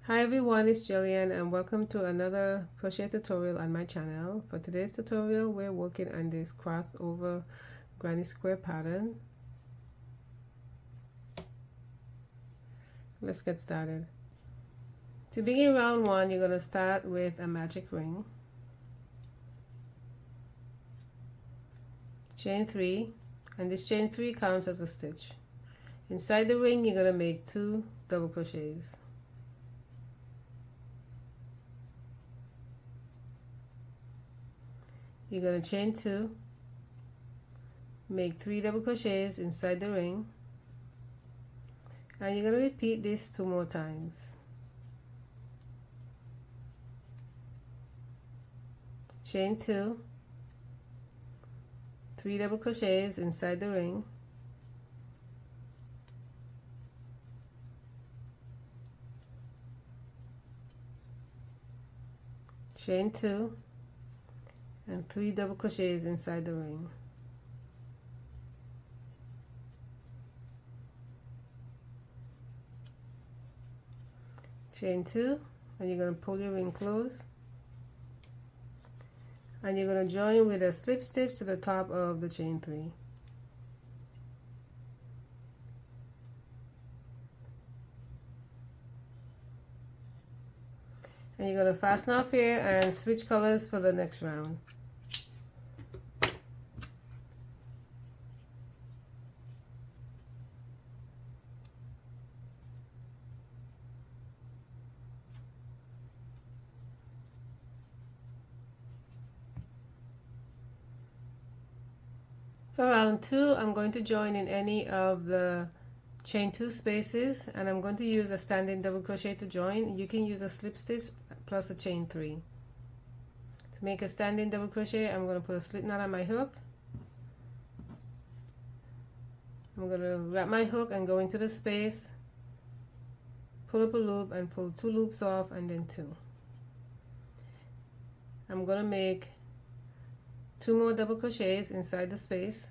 Hi everyone, it's Gillian and welcome to another crochet tutorial on my channel. For today's tutorial, we're working on this crossover granny square pattern. Let's get started. To begin round one, you're going to start with a magic ring. Chain 3, and this chain 3 counts as a stitch. Inside the ring, you're going to make 2 double crochets. You're going to chain 2, make 3 double crochets inside the ring, and you're going to repeat this 2 more times. Chain 2, 3 double crochets inside the ring, chain 2, and 3 double crochets inside the ring. Chain 2, and you're going to pull your ring close, and you're going to join with a slip stitch to the top of the chain 3. And you're going to fasten off here and switch colors for the next round. For round 2, I'm going to join in any of the chain 2 spaces, and I'm going to use a standing double crochet to join. You can use a slip stitch plus a chain 3. To make a standing double crochet, I'm going to put a slip knot on my hook. I'm going to wrap my hook and go into the space, pull up a loop and pull 2 loops off, and then 2. I'm going to make 2 more double crochets inside the space.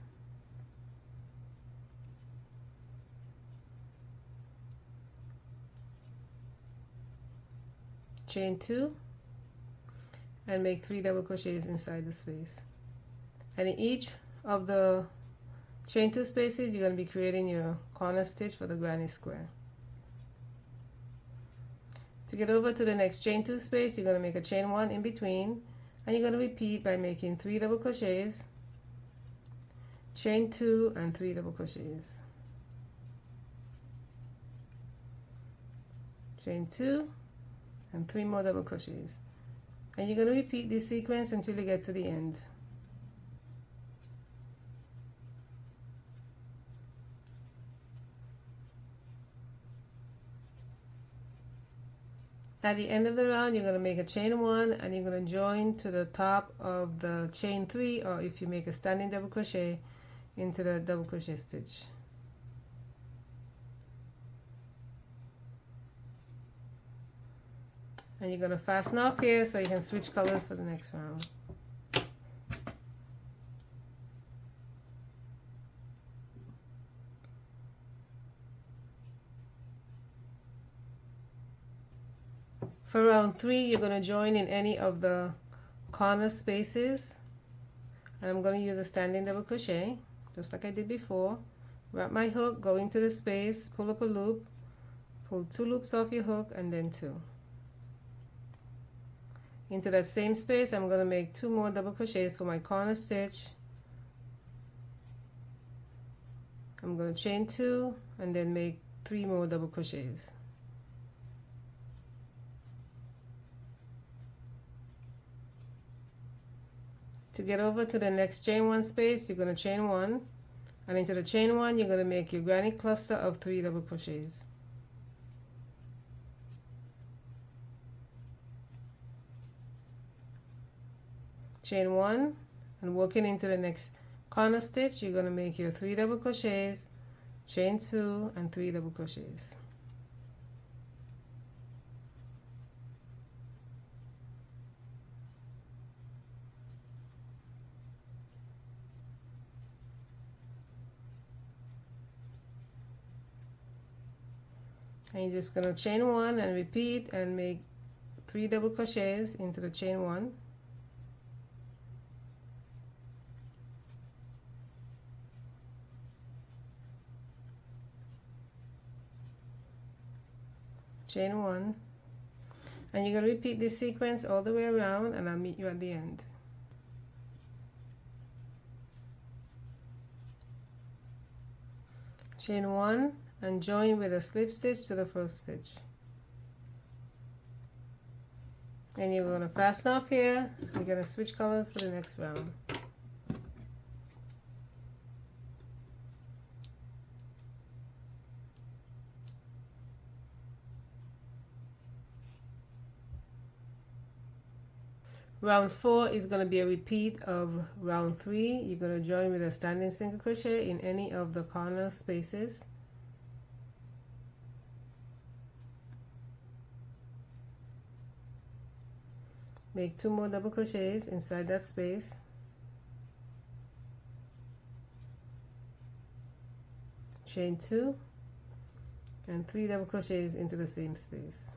Chain 2 and make 3 double crochets inside the space. And in each of the chain 2 spaces, you're going to be creating your corner stitch for the granny square. To get over to the next chain 2 space, you're going to make a chain 1 in between, and you're going to repeat by making 3 double crochets, chain 2 and 3 double crochets, chain 2 and 3 more double crochets, and you're going to repeat this sequence until you get to the end. At the end of the round, you're going to make a chain 1 and you're going to join to the top of the chain 3, or if you make a standing double crochet, into the double crochet stitch. And you're going to fasten off here so you can switch colors for the next round. For round 3, you're going to join in any of the corner spaces, and I'm going to use a standing double crochet just like I did before. Wrap my hook, go into the space, pull up a loop, pull 2 loops off your hook, and then 2. Into that same space, I'm going to make 2 more double crochets for my corner stitch. I'm going to chain 2 and then make 3 more double crochets. To get over to the next chain 1 space, you're going to chain 1, and into the chain 1, you're going to make your granny cluster of 3 double crochets. Chain 1, and working into the next corner stitch, you're going to make your 3 double crochets, chain 2 and 3 double crochets. And you're just going to chain 1 and repeat and make 3 double crochets into the chain 1. Chain 1, and you're going to repeat this sequence all the way around, and I'll meet you at the end. Chain 1 and join with a slip stitch to the first stitch, and you're going to fasten off here. You're going to switch colors for the next round. Round 4 is going to be a repeat of round 3. You're going to join with a standing single crochet in any of the corner spaces. Make 2 more double crochets inside that space. Chain 2 and 3 double crochets into the same space.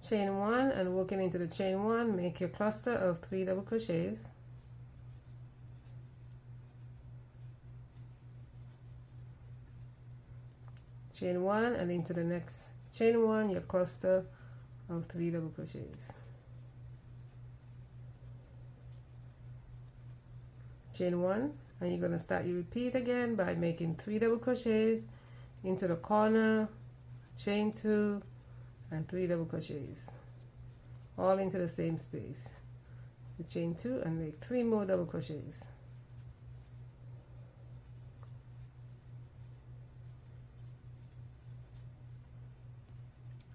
Chain 1 and working into the chain 1, make your cluster of 3 double crochets. Chain 1 and into the next chain 1, your cluster of 3 double crochets. Chain 1, and you're going to start your repeat again by making 3 double crochets into the corner, chain 2 and 3 double crochets, all into the same space. So chain 2 and make 3 more double crochets.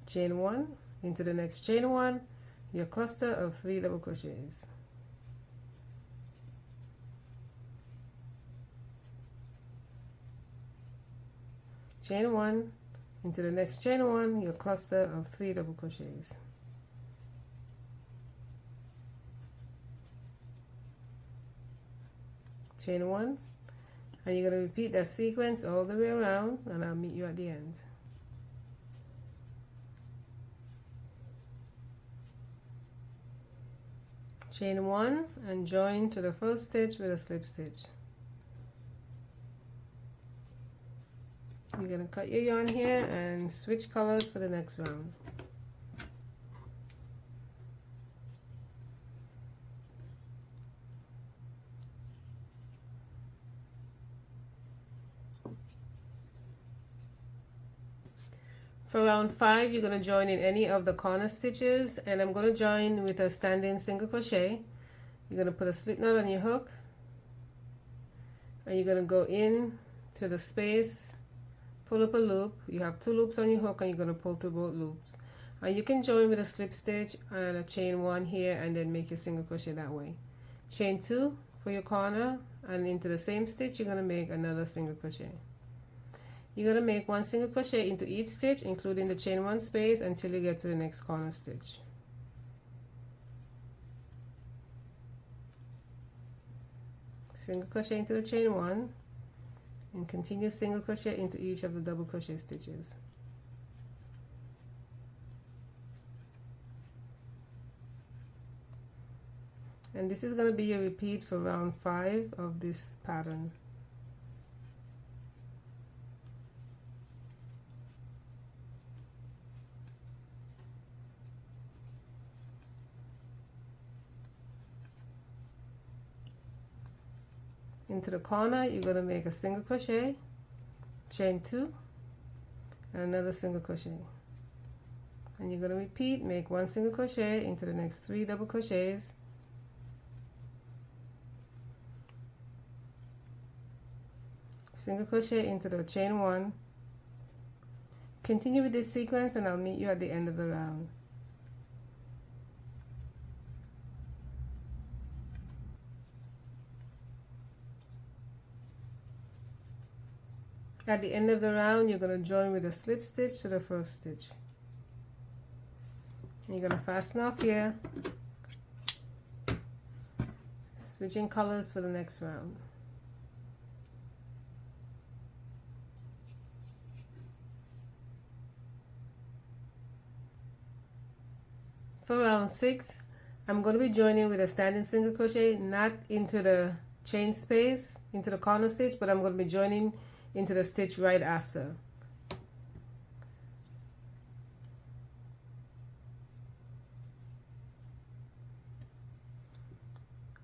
Chain 1 into the next chain 1, your cluster of 3 double crochets. Chain 1 into the next chain 1, your cluster of 3 double crochets. Chain 1, and you're going to repeat that sequence all the way around, and I'll meet you at the end. Chain 1 and join to the first stitch with a slip stitch. You're going to cut your yarn here and switch colors for the next round. For round 5, you're going to join in any of the corner stitches, and I'm going to join with a standing single crochet. You're going to put a slip knot on your hook, and you're going to go in to the space, pull up a loop. You have 2 loops on your hook, and you're going to pull through both loops. And you can join with a slip stitch and a chain 1 here, and then make your single crochet that way. Chain 2 for your corner, and into the same stitch you're going to make another single crochet. You're going to make 1 single crochet into each stitch, including the chain 1 space, until you get to the next corner stitch. Single crochet into the chain 1, and continue single crochet into each of the double crochet stitches. And this is going to be your repeat for round 5 of this pattern. Into the corner, you're going to make a single crochet, chain 2, and another single crochet. And you're going to repeat, make 1 single crochet into the next 3 double crochets, single crochet into the chain 1. Continue with this sequence, and I'll meet you at the end of the round. At the end of the round, you're going to join with a slip stitch to the first stitch. And you're going to fasten off here, switching colors for the next round. For round 6, I'm going to be joining with a standing single crochet, not into the chain space, into the corner stitch, but I'm going to be joining into the stitch right after.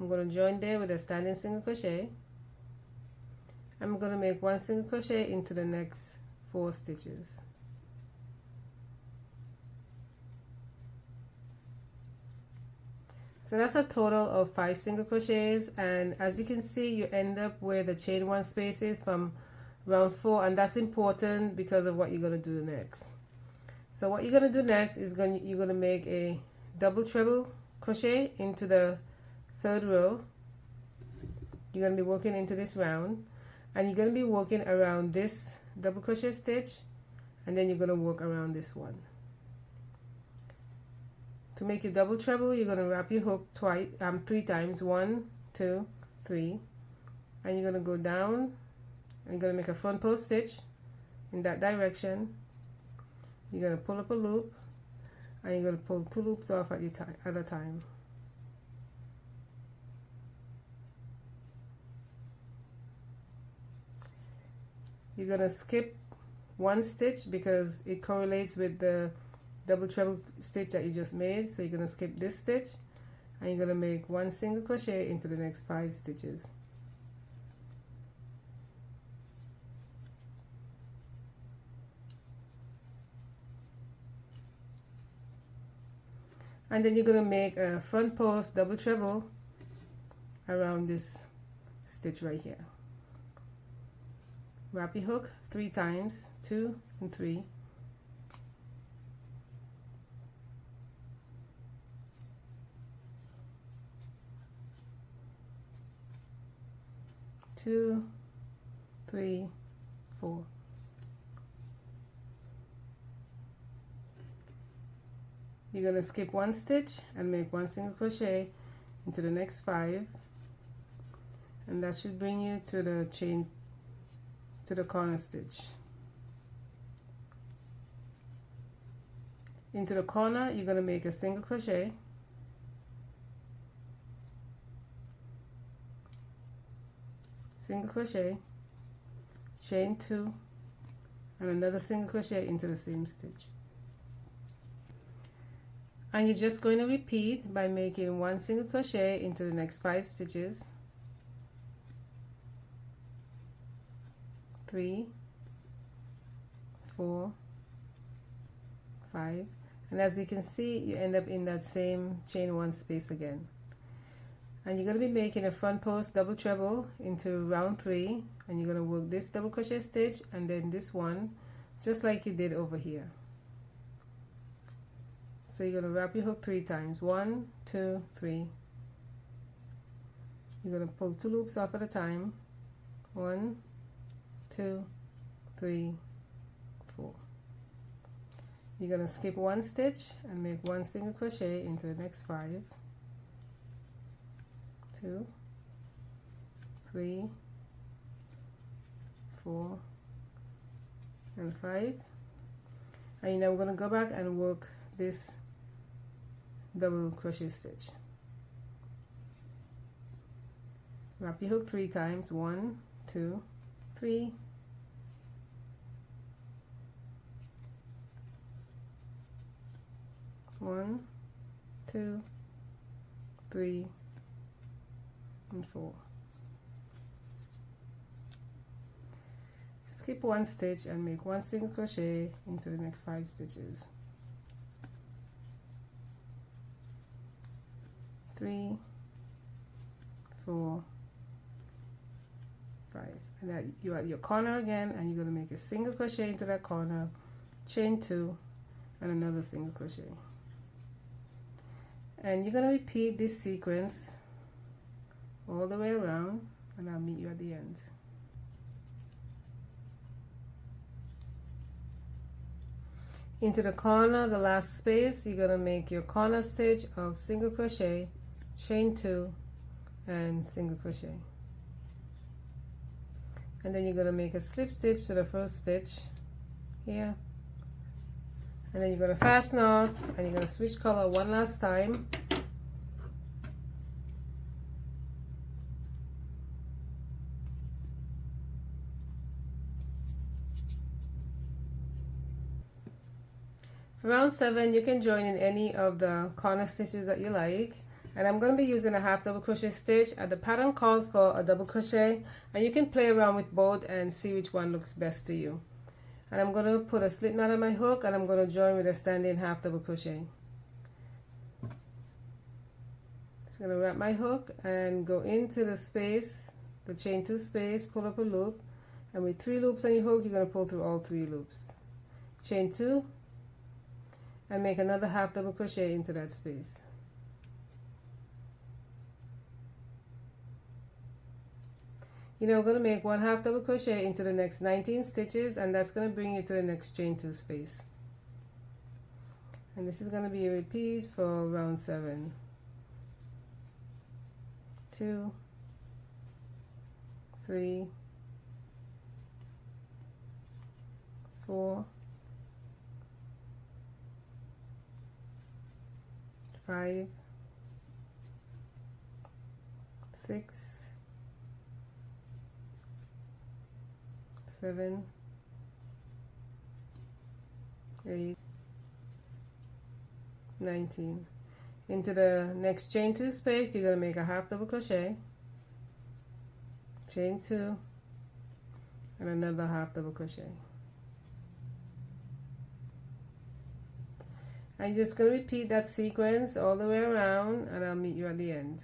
I'm going to join there with a standing single crochet. I'm going to make 1 single crochet into the next 4 stitches. So that's a total of 5 single crochets, and as you can see, you end up where the chain 1 space is from round 4, and that's important because of what you're going to do next. So what you're going to do next is you're going to make a double treble crochet into the 3rd row. You're going to be working into this round, and you're going to be working around this double crochet stitch, and then you're going to work around this one. To make your double treble, you're going to wrap your hook 3 times, 1, 2, 3, and you're going to go down, and you're going to make a front post stitch in that direction. You're going to pull up a loop, and you're going to pull 2 loops off at a time. You're going to skip 1 stitch because it correlates with the double treble stitch that you just made, so you're going to skip this stitch, and you're going to make 1 single crochet into the next 5 stitches. And then you're going to make a front post double treble around this stitch right here. Wrap your hook 3 times, 2 and 3. Two, 3, 4. You're going to skip 1 stitch and make 1 single crochet into the next 5, and that should bring you to the chain, to the corner stitch. Into the corner, you're going to make a single crochet, single crochet, chain 2, and another single crochet into the same stitch. And you're just going to repeat by making 1 single crochet into the next 5 stitches, 3, 4, 5, and as you can see, you end up in that same chain 1 space again. And you're going to be making a front post double treble into round 3, and you're going to work this double crochet stitch and then this one, just like you did over here. So you're going to wrap your hook 3 times, 1, 2, 3. You're going to pull 2 loops off at a time, 1, 2, 3, 4. You're going to skip 1 stitch and make 1 single crochet into the next 5, 2, 3, 4, and 5. And now we're going to go back and work this double crochet stitch. Wrap your hook 3 times, 1, 2, 3. One, 2, 3, and 4. Skip 1 stitch and make 1 single crochet into the next 5 stitches. 3, 4, 5, and that you're at your corner again, and you're going to make a single crochet into that corner, chain 2, and another single crochet. And you're going to repeat this sequence all the way around, and I'll meet you at the end. Into the corner, the last space, you're going to make your corner stitch of single crochet, chain 2, and single crochet, and then you're going to make a slip stitch to the first stitch here, and then you're going to fasten off and you're going to switch color one last time. For round 7, you can join in any of the corner stitches that you like, and I'm going to be using a half double crochet stitch. The pattern calls for a double crochet, and you can play around with both and see which one looks best to you. And I'm going to put a slip knot on my hook, and I'm going to join with a standing half double crochet. Just going to wrap my hook and go into the space, the chain 2 space, pull up a loop, and with 3 loops on your hook you're going to pull through all 3 loops, chain 2, and make another half double crochet into that space. You're now going to make 1 half double crochet into the next 19 stitches, and that's going to bring you to the next chain 2 space. And this is going to be a repeat for round 7. 2, 3, 4, 5, 6, 7, 8, 19. Into the next chain 2 space you're going to make a half double crochet, chain 2, and another half double crochet. I'm just going to repeat that sequence all the way around, and I'll meet you at the end.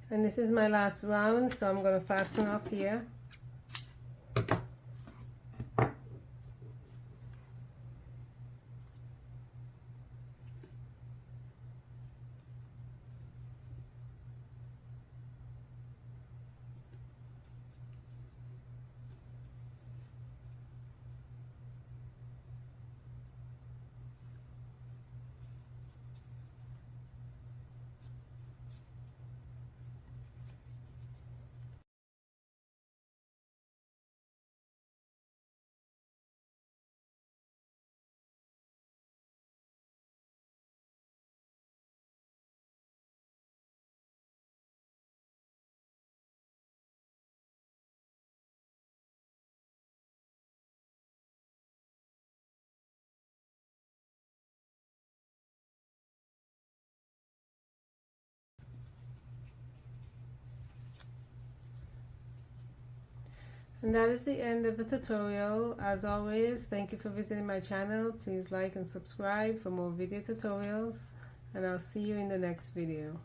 And this is my last round, so I'm going to fasten off here. And that is the end of the tutorial. As always, thank you for visiting my channel. Please like and subscribe for more video tutorials, and I'll see you in the next video.